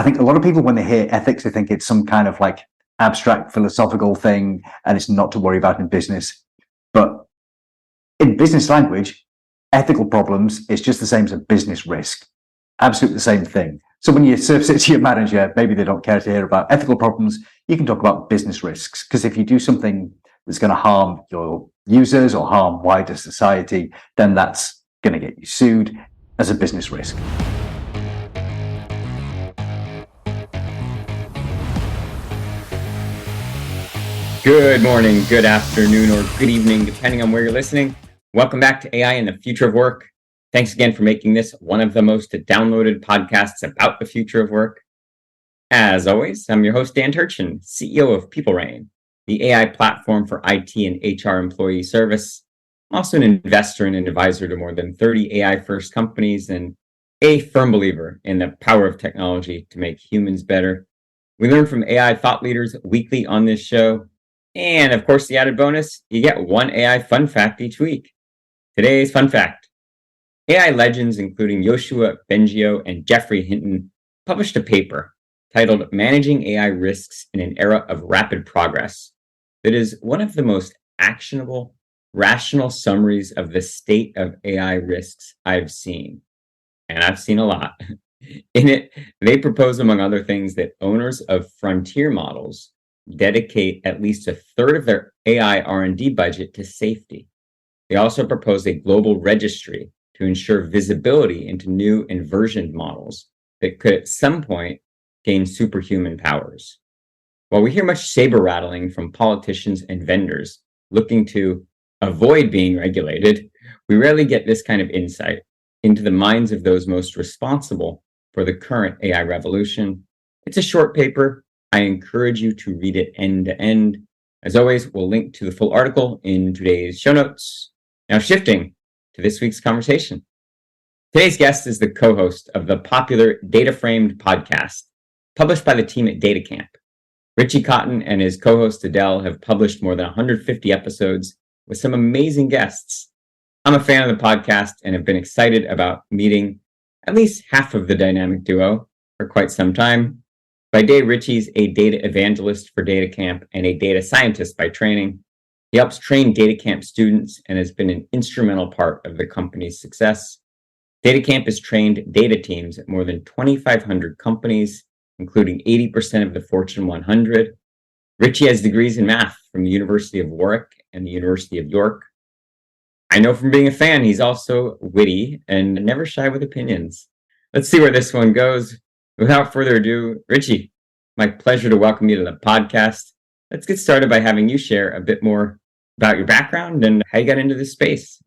I think a lot of people, when they hear ethics, they think it's some kind of like abstract philosophical thing and it's not to worry about in business. But in business language, ethical problems is just the same as a business risk. Absolutely the same thing. So when you surface it to your manager, maybe they don't care to hear about ethical problems. You can talk about business risks, because if you do something that's going to harm your users or harm wider society, then that's going to get you sued as a business risk. Good morning, good afternoon, or good evening, depending on where you're listening. Welcome back to AI and the Future of Work. Thanks again for making this one of the most downloaded podcasts about the future of work. As always, I'm your host, Dan Turchin, CEO of PeopleRain, the AI platform for IT and HR employee service. I'm also an investor and an advisor to more than 30 AI-first companies and a firm believer in the power of technology to make humans better. We learn from AI thought leaders weekly on this show. And of course, the added bonus, you get one AI fun fact each week. Today's fun fact: AI legends, including Yoshua Bengio and Jeffrey Hinton, published a paper titled Managing AI Risks in an Era of Rapid Progress that is one of the most actionable, rational summaries of the state of AI risks I've seen. And I've seen a lot. In it, they propose, among other things, that owners of frontier models dedicate at least a third of their AI R&D budget to safety. They also propose a global registry to ensure visibility into new and versioned models that could at some point gain superhuman powers. While we hear much saber rattling from politicians and vendors looking to avoid being regulated, we rarely get this kind of insight into the minds of those most responsible for the current AI revolution. It's a short paper. I encourage you to read it end to end. As always, we'll link to the full article in today's show notes. Now, shifting to this week's conversation. Today's guest is the co-host of the popular DataFramed podcast, published by the team at DataCamp. Richie Cotton and his co-host Adel have published more than 150 episodes with some amazing guests. I'm a fan of the podcast and have been excited about meeting at least half of the dynamic duo for quite some time. By day, Richie's a data evangelist for DataCamp and a data scientist by training. He helps train DataCamp students and has been an instrumental part of the company's success. DataCamp has trained data teams at more than 2,500 companies, including 80% of the Fortune 100. Richie has degrees in math from the University of Warwick and the University of York. I know from being a fan, he's also witty and never shy with opinions. Let's see where this one goes. Without further ado, Richie, my pleasure to welcome you to the podcast. Let's get started by having you share a bit more about your background and how you got into this space.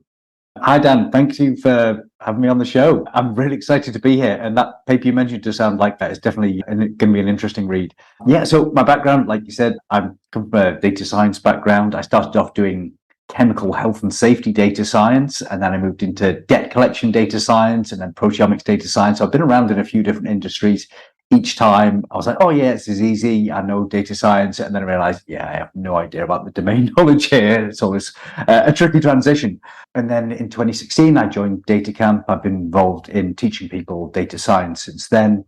Hi, Dan. Thank you for having me on the show. I'm really excited to be here. And that paper you mentioned to sound like that is definitely going to be an interesting read. Yeah, so my background, like you said, I'm from a data science background. I started off doing chemical health and safety data science, and then I moved into debt collection data science and then proteomics data science. So I've been around in a few different industries. Each time I was like, oh yeah, this is easy. I know data science. And then I realized, yeah, I have no idea about the domain knowledge here. It's always a tricky transition. And then in 2016, I joined DataCamp. I've been involved in teaching people data science since then.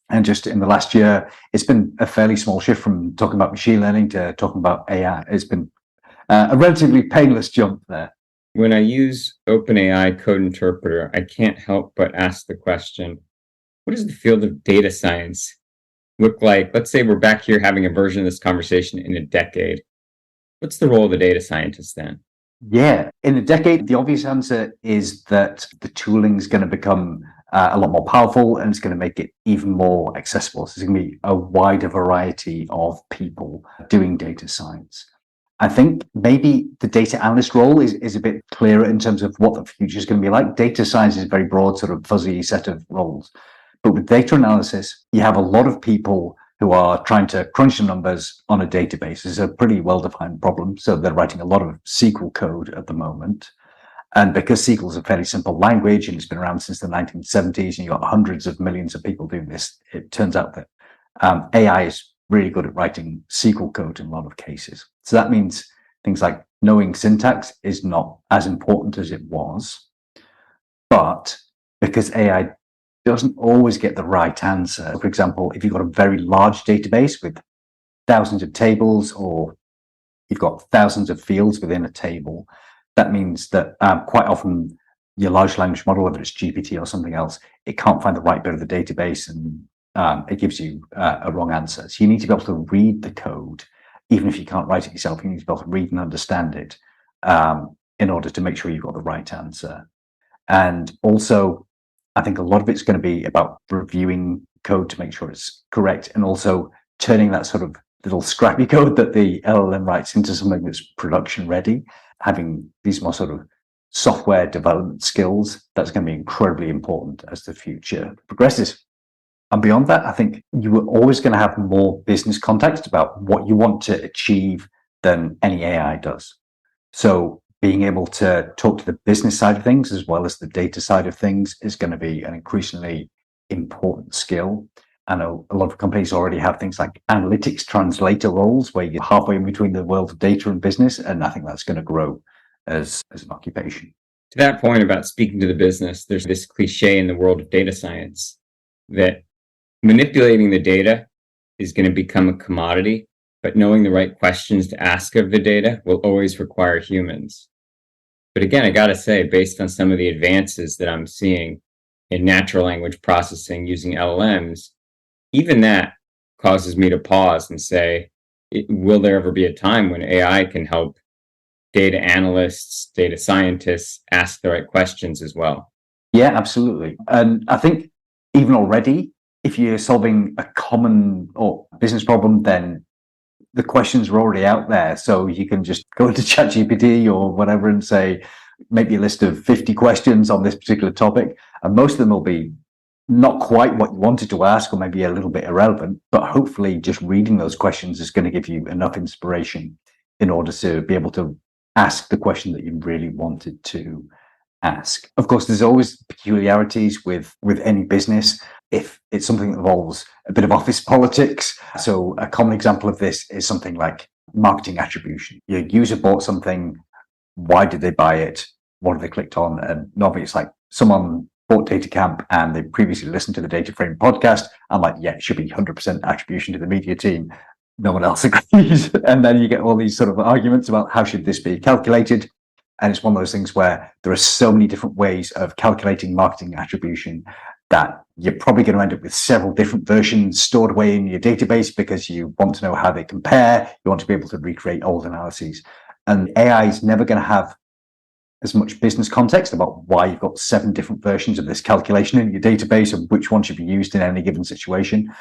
And just in the last year, it's been a fairly small shift from talking about machine learning to talking about AI. It's been a relatively painless jump there. When I use OpenAI Code Interpreter, I can't help but ask the question, what does the field of data science look like? Let's say we're back here having a version of this conversation in a decade. What's the role of the data scientist then? Yeah, in a decade, the obvious answer is that the tooling is going to become a lot more powerful and it's going to make it even more accessible. So there's going to be a wider variety of people doing data science. I think maybe the data analyst role is a bit clearer in terms of what the future is going to be like. Data science is a very broad, sort of fuzzy set of roles. But with data analysis, you have a lot of people who are trying to crunch the numbers on a database. It's a pretty well-defined problem. So they're writing a lot of SQL code at the moment. And because SQL is a fairly simple language and it's been around since the 1970s, and you've got hundreds of millions of people doing this, it turns out that AI is really good at writing SQL code in a lot of cases. So that means things like knowing syntax is not as important as it was. But because AI doesn't always get the right answer. For example, if you've got a very large database with thousands of tables, or you've got thousands of fields within a table, that means that quite often your large language model, whether it's GPT or something else, it can't find the right bit of the database, and it gives you a wrong answer. So you need to be able to read the code, even if you can't write it yourself. You need to be able to read and understand it in order to make sure you've got the right answer. And also, I think a lot of it's going to be about reviewing code to make sure it's correct, and also turning that sort of little scrappy code that the LLM writes into something that's production ready. Having these more sort of software development skills, that's going to be incredibly important as the future progresses. And beyond that, I think you are always going to have more business context about what you want to achieve than any AI does. So being able to talk to the business side of things as well as the data side of things is going to be an increasingly important skill. I know a lot of companies already have things like analytics translator roles where you're halfway in between the world of data and business, and I think that's going to grow as an occupation. To that point about speaking to the business, there's this cliche in the world of data science that manipulating the data is going to become a commodity, but knowing the right questions to ask of the data will always require humans. But again, I got to say, based on some of the advances that I'm seeing in natural language processing using LLMs, even that causes me to pause and say, will there ever be a time when AI can help data analysts, data scientists ask the right questions as well? Yeah, absolutely. And I think even already, if you're solving a common or business problem, then the questions are already out there. So you can just go into ChatGPT or whatever and say, make me a list of 50 questions on this particular topic. And most of them will be not quite what you wanted to ask, or maybe a little bit irrelevant, but hopefully just reading those questions is going to give you enough inspiration in order to be able to ask the question that you really wanted to ask. Of course, there's always peculiarities with any business. If it's something that involves a bit of office politics, so a common example of this is something like marketing attribution. Your user bought something, why did they buy it? What have they clicked on? And normally it's like someone bought DataCamp and they previously listened to the DataFramed podcast. I'm like, yeah, it should be 100% attribution to the media team. No one else agrees. And then you get all these sort of arguments about how should this be calculated. And it's one of those things where there are so many different ways of calculating marketing attribution that you're probably going to end up with several different versions stored away in your database because you want to know how they compare. You want to be able to recreate old analyses. And AI is never going to have as much business context about why you've got 7 different versions of this calculation in your database and which one should be used in any given situation.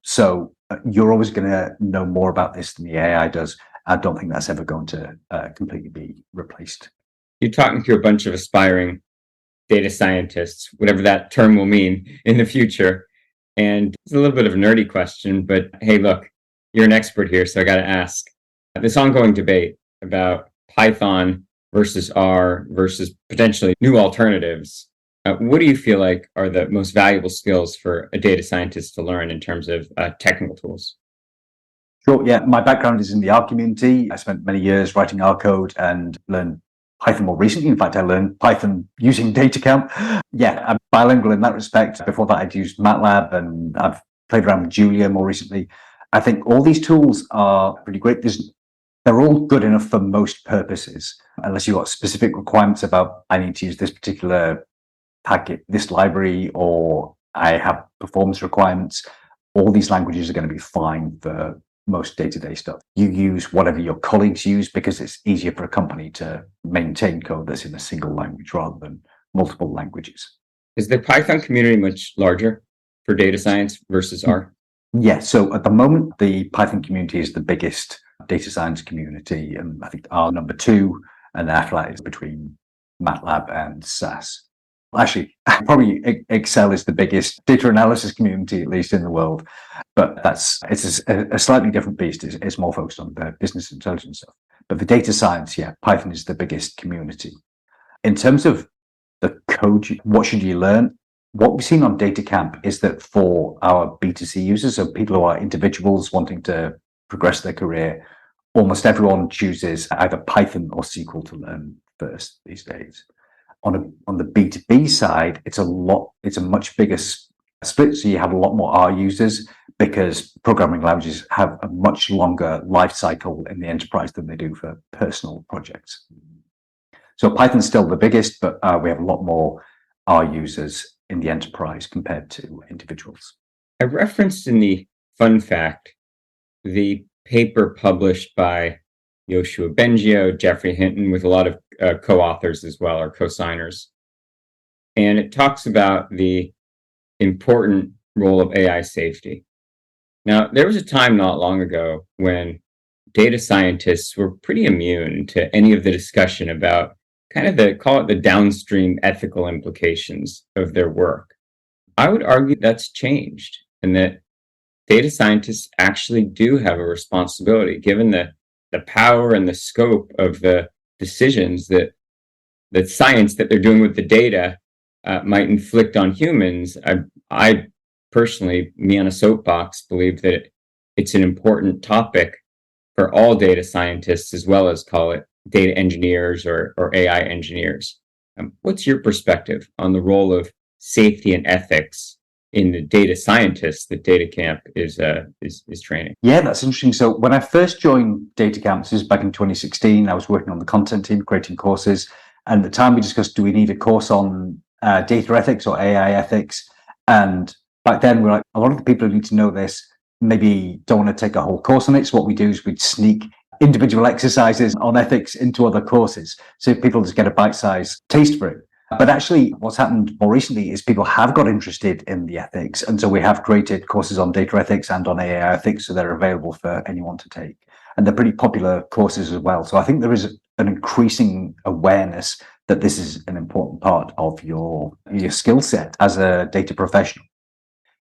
So you're always going to know more about this than the AI does. I don't think that's ever going to completely be replaced. You're talking to a bunch of aspiring data scientists, whatever that term will mean in the future. And it's a little bit of a nerdy question, but hey, look, you're an expert here, so I got to ask. This ongoing debate about Python versus R versus potentially new alternatives, what do you feel like are the most valuable skills for a data scientist to learn in terms of technical tools? Sure, yeah. My background is in the R community. I spent many years writing R code and learned Python more recently. In fact, I learned Python using DataCamp. Yeah, I'm bilingual in that respect. Before that, I'd used MATLAB and I've played around with Julia more recently. I think all these tools are pretty great. They're all good enough for most purposes, unless you've got specific requirements about, I need to use this particular packet, this library, or I have performance requirements. All these languages are going to be fine for most day-to-day stuff. You use whatever your colleagues use because it's easier for a company to maintain code that's in a single language rather than multiple languages. Is the Python community much larger for data science versus R? Yeah, so at the moment, the Python community is the biggest data science community, and I think R number 2, and after that is between MATLAB and SAS. Actually, probably Excel is the biggest data analysis community, at least in the world, but it's a slightly different beast. It's more focused on the business intelligence stuff. But for data science, yeah, Python is the biggest community. In terms of the code, what should you learn? What we've seen on DataCamp is that for our B2C users, so people who are individuals wanting to progress their career, almost everyone chooses either Python or SQL to learn first these days. On the B2B side, it's a much bigger split. So you have a lot more R users because programming languages have a much longer life cycle in the enterprise than they do for personal projects. So Python's still the biggest, but we have a lot more R users in the enterprise compared to individuals. I referenced in the fun fact the paper published by Yoshua Bengio, Jeffrey Hinton, with a lot of co-authors as well, or co-signers. And it talks about the important role of AI safety. Now, there was a time not long ago when data scientists were pretty immune to any of the discussion about kind of call it the downstream ethical implications of their work. I would argue that's changed, and that data scientists actually do have a responsibility, given the power and the scope of the decisions that the science that they're doing with the data might inflict on humans. I personally, me on a soapbox, believe that it's an important topic for all data scientists, as well as call it data engineers or AI engineers. What's your perspective on the role of safety and ethics in the data scientists that DataCamp is training? Yeah, that's interesting. So when I first joined DataCamp, this was back in 2016, I was working on the content team, creating courses. And at the time we discussed, do we need a course on data ethics or AI ethics? And back then we're like, a lot of the people who need to know this maybe don't want to take a whole course on it. So what we do is we'd sneak individual exercises on ethics into other courses, so people just get a bite-sized taste for it. But actually, what's happened more recently is people have got interested in the ethics. And so we have created courses on data ethics and on AI ethics, so they're available for anyone to take. And they're pretty popular courses as well. So I think there is an increasing awareness that this is an important part of your skill set as a data professional.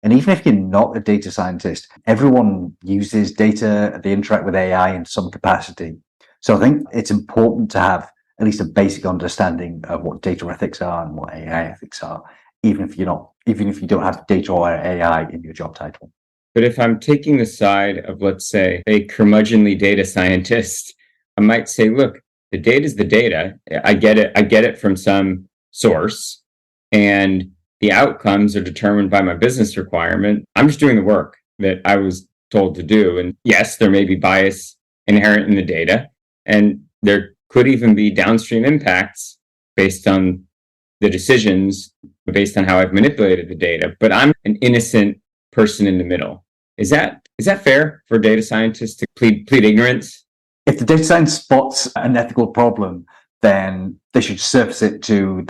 And even if you're not a data scientist, everyone uses data, they interact with AI in some capacity. So I think it's important to have at least a basic understanding of what data ethics are and what AI ethics are, even if you don't have data or AI in your job title. But if I'm taking the side of, let's say, a curmudgeonly data scientist, I might say, look, the data is the data. I get it from some source, and the outcomes are determined by my business requirement. I'm just doing the work that I was told to do. And yes, there may be bias inherent in the data, and there could even be downstream impacts based on the decisions, based on how I've manipulated the data. But I'm an innocent person in the middle. Is that fair for data scientists to plead ignorance? If the data science spots an ethical problem, then they should surface it to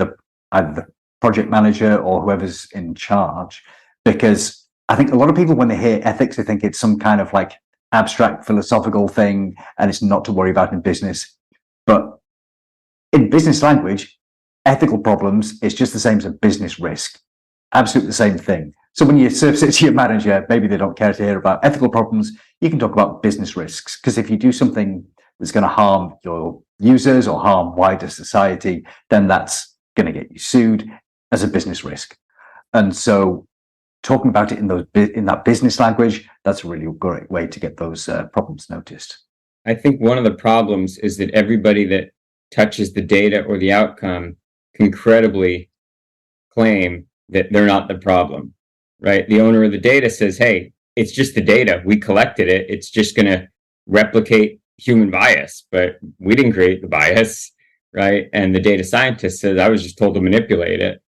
either the project manager or whoever's in charge. Because I think a lot of people, when they hear ethics, they think it's some kind of like abstract philosophical thing and it's not to worry about in business. But in business language, ethical problems is just the same as a business risk. Absolutely the same thing. So when you surface it to your manager, maybe they don't care to hear about ethical problems. You can talk about business risks, because if you do something that's going to harm your users or harm wider society, then that's going to get you sued as a business risk. And so talking about it in that business language, that's a really great way to get those problems noticed. I think one of the problems is that everybody that touches the data or the outcome can credibly claim that they're not the problem, right? The owner of the data says, hey, it's just the data. We collected it. It's just going to replicate human bias, but we didn't create the bias, right? And the data scientist says, I was just told to manipulate it.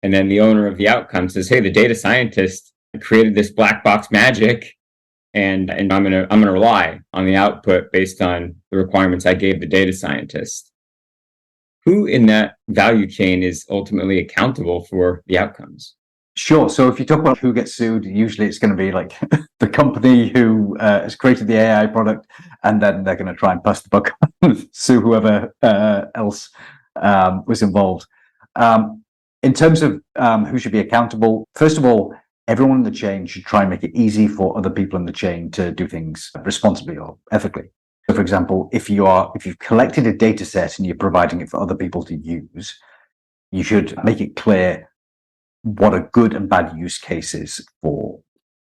And then the owner of the outcome says, hey, the data scientist created this black box magic, and I'm gonna rely on the output based on the requirements I gave the data scientist. Who in that value chain is ultimately accountable for the outcomes? Sure. So if you talk about who gets sued, usually it's going to be like the company who has created the AI product, and then they're going to try and pass the buck, sue whoever else was involved. In terms of who should be accountable, first of all, everyone in the chain should try and make it easy for other people in the chain to do things responsibly or ethically. So, for example, if you've collected a data set and you're providing it for other people to use, you should make it clear what a good and bad use case is for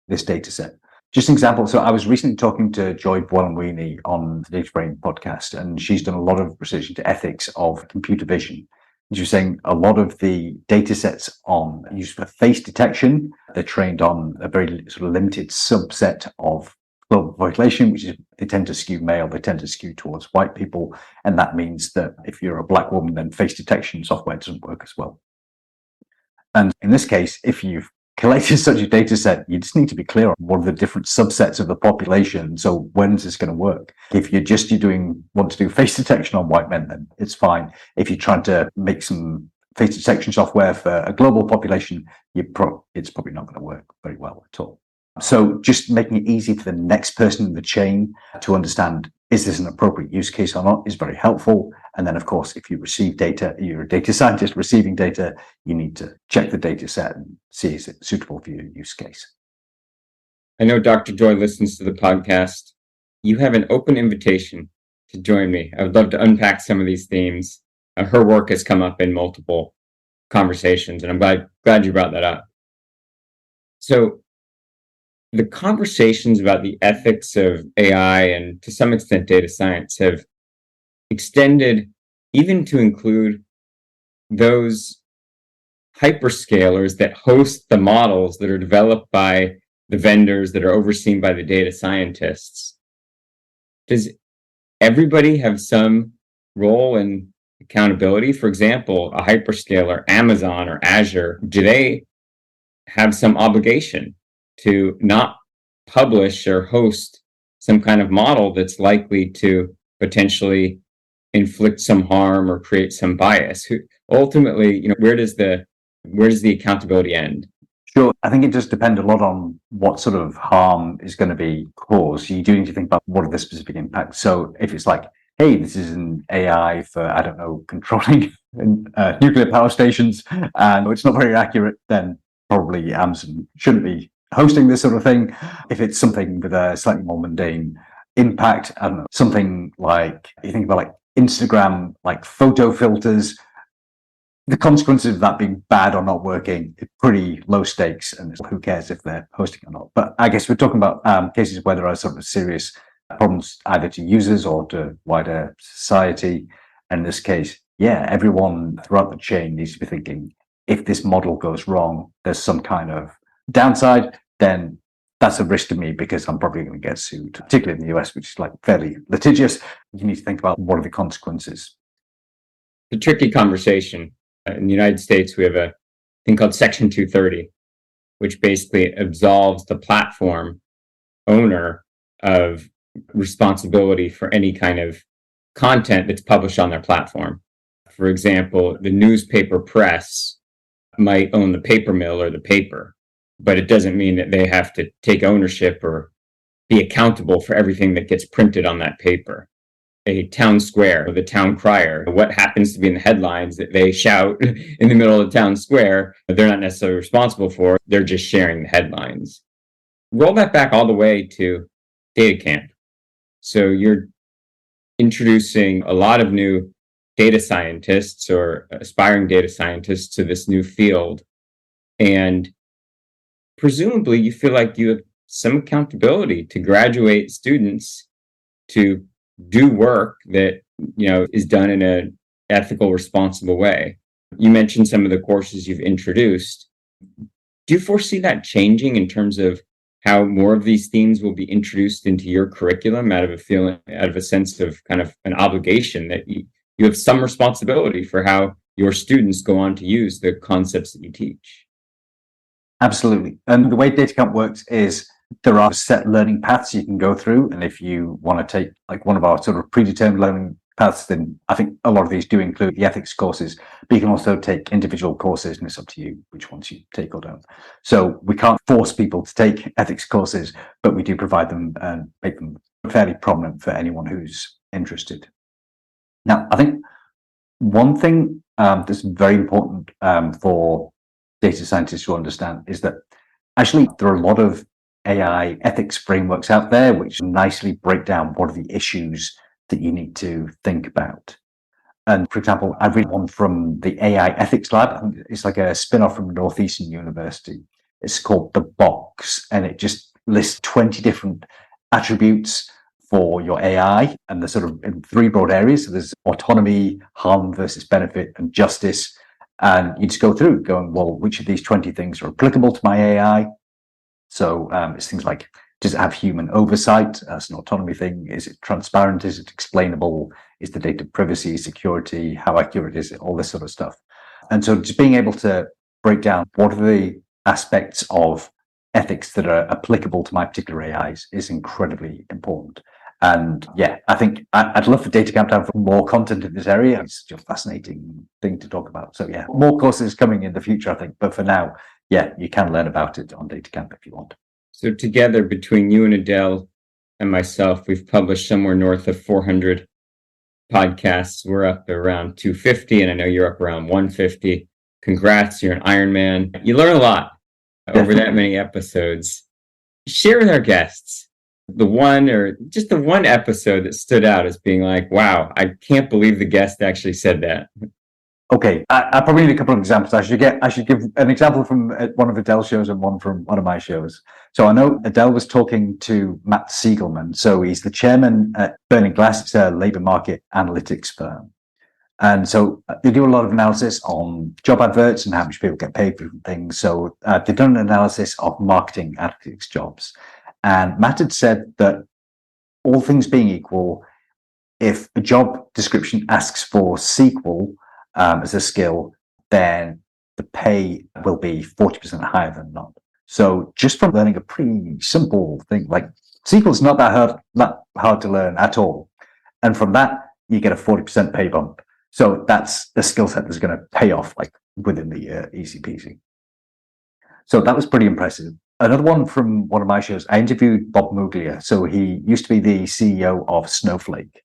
this data set. Just an example. So I was recently talking to Joy Boylan-Weeney on the DataFramed podcast, and she's done a lot of research into ethics of computer vision. as you're saying, a lot of the data sets on used for face detection, they're trained on a very sort of limited subset of global population, which is they tend to skew male, they tend to skew towards white people. And that means that if you're a black woman, then face detection software doesn't work as well. And in this case, if you've collected such a data set, you just need to be clear on what are the different subsets of the population. So when is this going to work? If want to do face detection on white men, then it's fine. If you're trying to make some face detection software for a global population, it's probably not going to work very well at all. So just making it easy for the next person in the chain to understand, is this an appropriate use case or not, is very helpful. And then, of course, if you receive data, you're a data scientist receiving data, you need to check the data set and see is it suitable for your use case. I know Dr. Joy listens to the podcast. You have an open invitation to join me. I would love to unpack some of these themes. Her work has come up in multiple conversations, and I'm glad you brought that up. So the conversations about the ethics of AI and to some extent data science have extended even to include those hyperscalers that host the models that are developed by the vendors that are overseen by the data scientists. Does everybody have some role in accountability? For example, a hyperscaler, Amazon or Azure, do they have some obligation to not publish or host some kind of model that's likely to potentially inflict some harm or create some bias? Ultimately, where does the accountability end? Sure. I think it does depend a lot on what sort of harm is going to be caused. You do need to think about what are the specific impacts. So if it's like, hey, this is an AI for, I don't know, controlling nuclear power stations, and it's not very accurate, then probably Amazon shouldn't be hosting this sort of thing. If it's something with a slightly more mundane impact, I don't know, something like, you think about like Instagram, like photo filters, the consequences of that being bad or not working is pretty low stakes, and who cares if they're hosting or not. But I guess we're talking about cases where there are sort of serious problems either to users or to wider society. And in this case, yeah, everyone throughout the chain needs to be thinking, if this model goes wrong, there's some kind of downside, then that's a risk to me because I'm probably going to get sued, particularly in the US, which is like fairly litigious. You need to think about what are the consequences. It's a tricky conversation. In the United States, we have a thing called Section 230, which basically absolves the platform owner of responsibility for any kind of content that's published on their platform. For example, the newspaper press might own the paper mill or the paper, but it doesn't mean that they have to take ownership or be accountable for everything that gets printed on that paper. A town square, or the town crier, what happens to be in the headlines that they shout in the middle of the town square, they're not necessarily responsible for, they're just sharing the headlines. Roll that back all the way to DataCamp. So you're introducing a lot of new data scientists or aspiring data scientists to this new field. And presumably you feel like you have some accountability to graduate students to do work that is done in an ethical, responsible way. You mentioned some of the courses you've introduced. Do you foresee that changing in terms of how more of these themes will be introduced into your curriculum out of a sense of kind of an obligation that you have some responsibility for how your students go on to use the concepts that you teach? Absolutely. And the way DataCamp works is there are set learning paths you can go through. And if you want to take like one of our sort of predetermined learning paths, then I think a lot of these do include the ethics courses, but you can also take individual courses and it's up to you which ones you take or don't. So we can't force people to take ethics courses, but we do provide them and make them fairly prominent for anyone who's interested. Now, I think one thing that's very important for data scientists to understand is that actually there are a lot of AI ethics frameworks out there which nicely break down what are the issues that you need to think about. And for example, I read one from the AI Ethics Lab. It's like a spin-off from Northeastern University. It's called The Box, and it just lists 20 different attributes for your AI, and they're sort of in three broad areas. So there's autonomy, harm versus benefit, and justice. And you just go through going, well, which of these 20 things are applicable to my AI? So it's things like, does it have human oversight? That's an autonomy thing. Is it transparent? Is it explainable? Is the data privacy, security? How accurate is it? All this sort of stuff. And so just being able to break down what are the aspects of ethics that are applicable to my particular AIs is incredibly important. And yeah, I think I'd love for DataCamp to have more content in this area. It's such a fascinating thing to talk about. So yeah, more courses coming in the future, I think. But for now, yeah, you can learn about it on DataCamp if you want. So together, between you and Adel and myself, we've published somewhere north of 400 podcasts. We're up around 250, and I know you're up around 150. Congrats, you're an Iron Man. You learn a lot over that many episodes. Share with our guests the one episode that stood out as being like, wow, I can't believe the guest actually said that. Okay, I probably need a couple of examples. I should give an example from one of Adel's shows and one from one of my shows. So I know Adel was talking to Matt Siegelman. So he's the chairman at Burning Glass. It's a labor market analytics firm. And so they do a lot of analysis on job adverts and how much people get paid for different things. So they've done an analysis of marketing analytics jobs. And Matt had said that all things being equal, if a job description asks for SQL as a skill, then the pay will be 40% higher than not. So just from learning a pretty simple thing, like SQL is not that hard to learn at all. And from that, you get a 40% pay bump. So that's the skill set that's going to pay off like within the year, easy peasy. So that was pretty impressive. Another one from one of my shows, I interviewed Bob Muglia. So he used to be the CEO of Snowflake.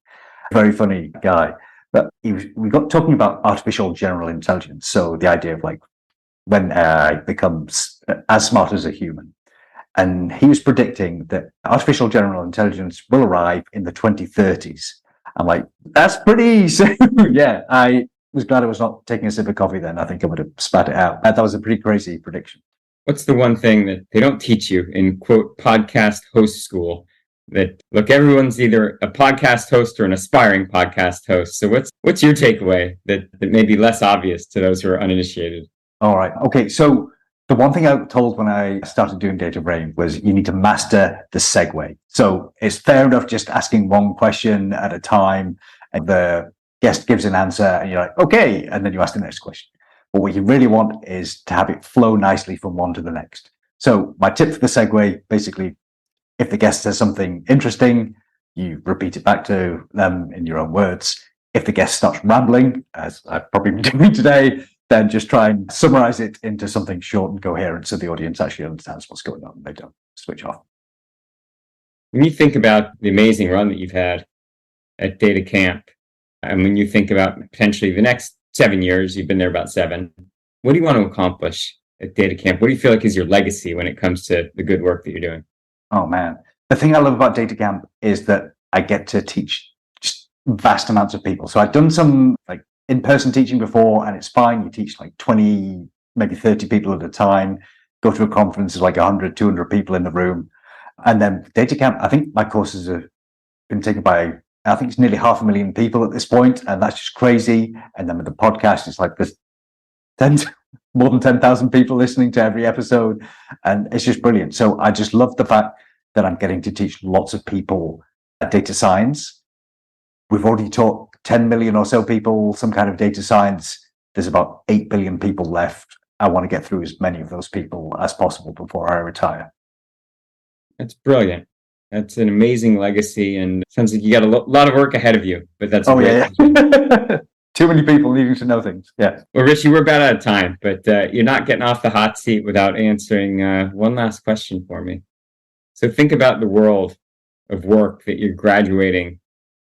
Very funny guy. But we got talking about artificial general intelligence. So the idea of like when AI becomes as smart as a human. And he was predicting that artificial general intelligence will arrive in the 2030s. I'm like, that's pretty soon. Yeah, I was glad I was not taking a sip of coffee then. I think I would have spat it out. That was a pretty crazy prediction. What's the one thing that they don't teach you in, quote, podcast host school? That, look, everyone's either a podcast host or an aspiring podcast host. So what's your takeaway that may be less obvious to those who are uninitiated? All right. Okay. So the one thing I was told when I started doing DataFramed was you need to master the segue. So it's fair enough just asking one question at a time and the guest gives an answer and you're like, okay. And then you ask the next question. But what you really want is to have it flow nicely from one to the next. So my tip for the segue, basically, if the guest says something interesting, you repeat it back to them in your own words. If the guest starts rambling, as I've probably been doing today, then just try and summarize it into something short and coherent so the audience actually understands what's going on and they don't switch off. When you think about the amazing run that you've had at DataCamp, and when you think about potentially the next 7 years, you've been there about 7, what do you want to accomplish at DataCamp? What do you feel like is your legacy when it comes to the good work that you're doing? Oh man, the thing I love about DataCamp is that I get to teach just vast amounts of people. So I've done some like in-person teaching before and it's fine. You teach like 20, maybe 30 people at a time, go to a conference, there's like 100, 200 people in the room. And then DataCamp, I think my courses have been taken by, I think it's nearly 500,000 people at this point, and that's just crazy. And then with the podcast, it's like there's more than 10,000 people listening to every episode, and it's just brilliant. So I just love the fact that I'm getting to teach lots of people data science. We've already taught 10 million or so people some kind of data science. There's about 8 billion people left. I want to get through as many of those people as possible before I retire. That's brilliant. That's an amazing legacy, and sounds like you got a lot of work ahead of you. But that's yeah. Too many people needing to know things. Yeah. Well, Richie, we're about out of time, but you're not getting off the hot seat without answering one last question for me. So think about the world of work that you're graduating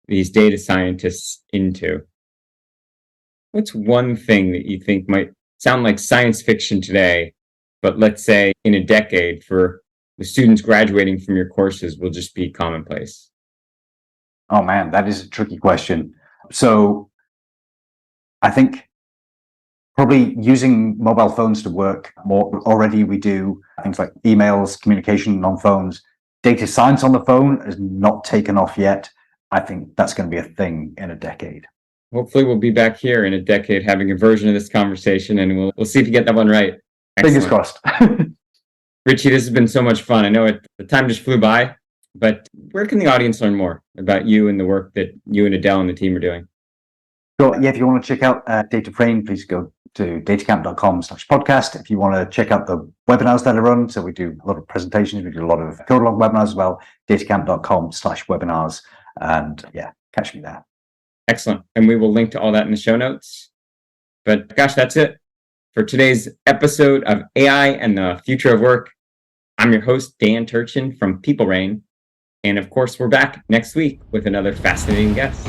these data scientists into. What's one thing that you think might sound like science fiction today, but let's say in a decade for the students graduating from your courses will just be commonplace? Oh man, that is a tricky question. So I think probably using mobile phones to work more. Already we do things like emails, communication on phones. data science on the phone has not taken off yet. I think that's going to be a thing in a decade. Hopefully we'll be back here in a decade having a version of this conversation, and we'll see if you get that one right. Fingers crossed. Richie, this has been so much fun. I know the time just flew by, but where can the audience learn more about you and the work that you and Adel and the team are doing? So yeah, if you want to check out DataFramed, please go to datacamp.com/podcast. If you want to check out the webinars that I run, so we do a lot of presentations, we do a lot of code log webinars as well, datacamp.com/webinars. And yeah, catch me there. Excellent. And we will link to all that in the show notes. But gosh, that's it for today's episode of AI and the Future of Work. I'm your host, Dan Turchin from PeopleRain. And of course, we're back next week with another fascinating guest.